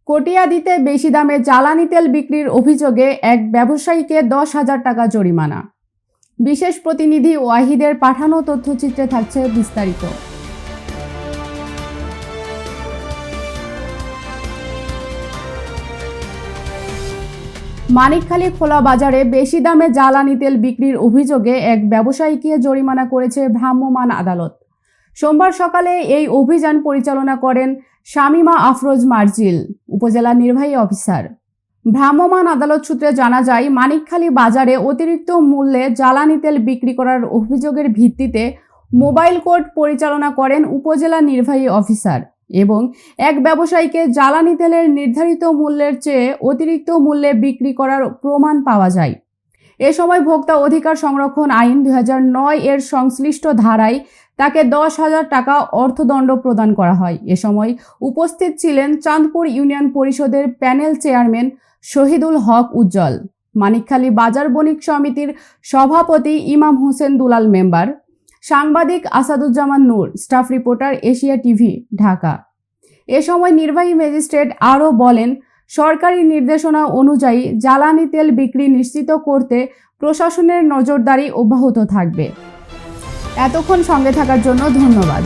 কটিয়াদীতে বেশি দামে জ্বালানি তেল বিক্রির অভিযোগে এক ব্যবসায়ীকে 10,000 টাকা জরিমানা। বিশেষ প্রতিনিধি ওয়াহিদের পাঠানো তথ্যচিত্রে থাকছে বিস্তারিত। মানিকখালী খোলা বাজারে বেশি দামে জ্বালানি তেল বিক্রির অভিযোগে এক ব্যবসায়ীকে জরিমানা করেছে ভ্রাম্যমাণ আদালত। সোমবার সকালে এই অভিযান পরিচালনা করেন শামিমা আফরোজ মার্জিল, উপজেলা নির্বাহী অফিসার। ভ্রাম্যমাণ আদালত সূত্রে জানা যায়, মানিকখালী বাজারে অতিরিক্ত মূল্যে জ্বালানি তেল বিক্রি করার অভিযোগের ভিত্তিতে মোবাইল কোর্ট পরিচালনা করেন উপজেলা নির্বাহী অফিসার এবং এক ব্যবসায়ীকে জ্বালানি তেলের নির্ধারিত মূল্যের চেয়ে অতিরিক্ত মূল্যে বিক্রি করার প্রমাণ পাওয়া যায়। এ সময় ভোক্তা অধিকার সংরক্ষণ আইন 2009 এর সংশ্লিষ্ট ধারায় তাকে 10,000 টাকা অর্থদণ্ড প্রদান করা হয়। এ সময় উপস্থিত ছিলেন চাঁদপুর ইউনিয়ন পরিষদের প্যানেল চেয়ারম্যান শহীদুল হক উজ্জ্বল, মানিকখালী বাজার বণিক সমিতির সভাপতি ইমাম হোসেন দুলাল মেম্বার, সাংবাদিক Asaduzzaman Noor, staff reporter, Asia TV, Dhaka. এ সময় নির্বাহী ম্যাজিস্ট্রেট আরও বলেন, সরকারি নির্দেশনা অনুযায়ী জ্বালানি তেল বিক্রি নিশ্চিত করতে প্রশাসনের নজরদারি অব্যাহত থাকবে। এতক্ষণ সঙ্গে থাকার জন্য ধন্যবাদ।